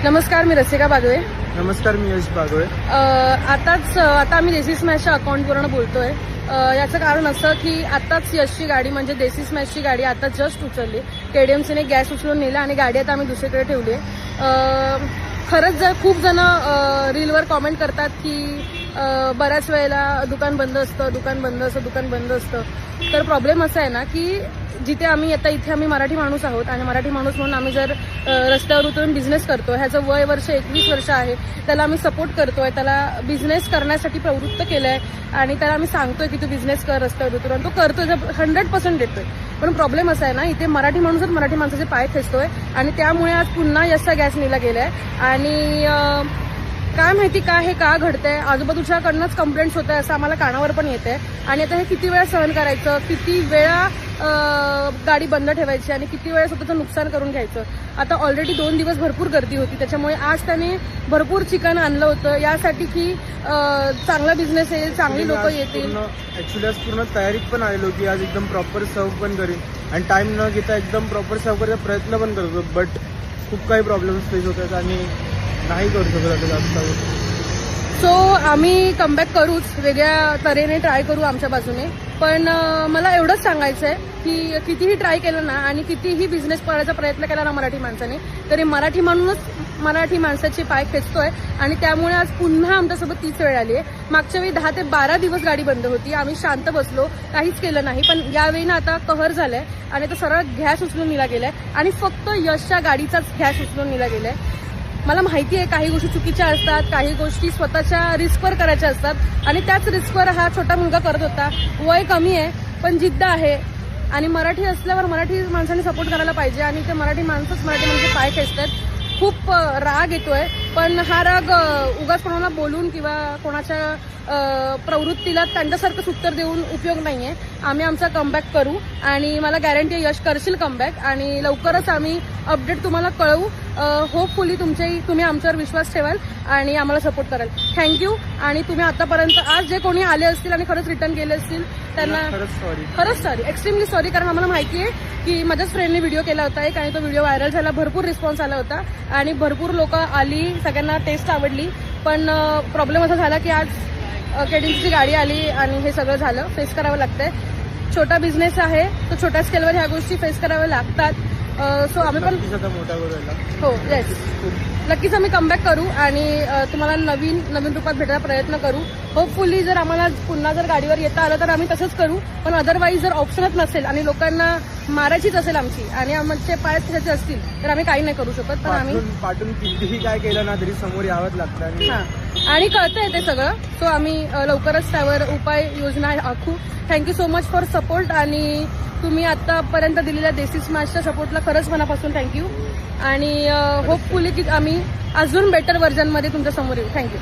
नमस्कार, मी रसिका बागवे. नमस्कार, मी यश बागवे. आता आम्ही देसी स्मॅशच्या अकाउंटवरून बोलतोय. याचं कारण असं की आताच यशची गाडी म्हणजे देसी स्मॅशची गाडी आता जस्ट उचलली. केडीएमसीने गॅस उचलून नेला आणि गाडी आता आम्ही दुसरीकडे ठेवली आहे. खरंच खूप जण रीलवर कॉमेंट करतात की बऱ्याच वेळेला दुकान बंद असतं. तर प्रॉब्लेम असा आहे ना की जिथे आम्ही आता इथे आम्ही मराठी माणूस आहोत आणि मराठी माणूस म्हणून आम्ही जर रस्त्यावर उतरून बिझनेस करतोय, ह्याचं वय वर्ष 21 वर्ष आहे, त्याला आम्ही सपोर्ट करतोय, त्याला बिझनेस करण्यासाठी प्रवृत्त केलंय आणि त्याला आम्ही सांगतोय की तू बिझनेस कर रस्त्यावर उतरून, तो करतोय, 100% देतोय. पण प्रॉब्लेम असा आहे ना, इथे मराठी माणूसच मराठी माणसाचे पाय खेचतोय आणि त्यामुळे आज पुन्हा यशचा गॅस नेला गेलाय. आणि काय माहिती हे का घडतंय, आजूबाजूच्याकडनंच कंप्लेंट्स होत आहे असं आम्हाला कानावर पण येत आहे. आणि आता हे किती वेळा सहन करायचं, किती वेळा गाडी बंद ठेवायची आणि किती वेळा स्वतःचं नुकसान करून घ्यायचं. आता ऑलरेडी 2 दिवस भरपूर गर्दी होती, त्याच्यामुळे आज त्याने भरपूर चिकन आणलं होतं यासाठी की चांगला बिझनेस येईल, चांगली लोक येतील. ऍक्च्युली आज पूर्ण तयारीत पण आलेलो की आज एकदम प्रॉपर सर्व पण करीन आणि टाइम न घेता एकदम प्रॉपर सर्व करायचा प्रयत्न पण करतो. बट खूप काही प्रॉब्लेम्स फेस होतात आणि नाही करू शकत जास्त. सो आम्ही कमबॅक करूच, वेगळ्या तऱ्हेने ट्राय करू आमच्या बाजूने. पण मला एवढंच सांगायचं आहे की कितीही ट्राय केलं ना आणि कितीही बिझनेस करायचा प्रयत्न केला ना मराठी माणसाने, तरी मराठी म्हणूनच मराठी माणसाचे पाय खेचतोय आणि त्यामुळे आज पुन्हा आमच्यासोबत तीच वेळ आली आहे. मागच्या वेळी 10 ते 12 दिवस गाडी बंद होती, आम्ही शांत बसलो, काहीच केलं नाही. पण यावेळी ना आता कहर झालाय आणि तो सरळ गॅस उचलून नेला गेलाय आणि फक्त यशच्या गाडीचाच गॅस उचलून नेला गेलाय. मला माहिती आहे काही गोष्टी चुकीच्या असतात, काही गोष्टी स्वतःच्या रिस्कवर करायच्या असतात आणि त्याच रिस्कवर हा छोटा मुलगा करत होता. वय कमी आहे पण जिद्द आहे आणि मराठी असल्यावर मराठी माणसांनी सपोर्ट करायला पाहिजे आणि ते मराठी माणसंच मराठी माणसं पाय खेचतात. खूप राग येतोय, पण हा राग उगाच कोणाला बोलून किंवा कोणाच्या प्रवृत्तीला त्यांच्यासारखंच उत्तर देऊन उपयोग नाहीये. आम्ही आमचा कमबॅक करू आणि मला गॅरंटी आहे यश करशील कमबॅक आणि लवकरच आम्ही अपडेट तुम्हाला कळवू. होपफुली तुम्ही आमच्यावर विश्वास ठेवाल आणि आम्हाला सपोर्ट कराल. थँक्यू. आणि तुम्ही आतापर्यंत आज जे कोणी आले असतील आणि खरंच रिटर्न गेले असतील त्यांना खरंच सॉरी, एक्स्ट्रीमली सॉरी. कारण आम्हाला माहिती आहे की माझ्याच फ्रेंडने व्हिडिओ केला होता एक आणि तो व्हिडिओ व्हायरल झाला, भरपूर रिस्पॉन्स आला होता आणि भरपूर लोक आली, सगळ्यांना टेस्ट आवडली. पण प्रॉब्लेम असा झाला की आज केडीएमसीची गाडी आली आणि हे सगळं झालं. फेस करावं लागतंय. छोटा बिझनेस आहे तर छोट्या स्केलवर ह्या गोष्टी फेस कराव्या लागतात. सो आम्ही पण हो येस नक्कीच आम्ही कमबॅक करू आणि तुम्हाला नवीन रूपात भेटायला प्रयत्न करू. होपफुली जर आम्हाला पुन्हा जर गाडीवर येता आलं तर आम्ही तसंच करू. पण अदरवाईज जर ऑप्शनच नसेल आणि लोकांना मारायचीच असेल आमची आणि आमचे पाय त्याचे असतील तर आम्ही काही नाही करू शकत. पण आम्ही पाठून कितीही काय केलं ना तरी समोर यावंच लागतं आणि कळतंय ते सगळं. सो आम्ही लवकरच त्यावर उपाय योजना आखू. Thank you so much for support आणि तुम्ही आतापर्यंत दिलेल्या देसी स्मॅशच्या सपोर्टला खरंच मनापासून थँक्यू आणि होपफुली की आम्ही अजून बेटर व्हर्जनमध्ये तुमच्या समोर येऊ. थँक्यू.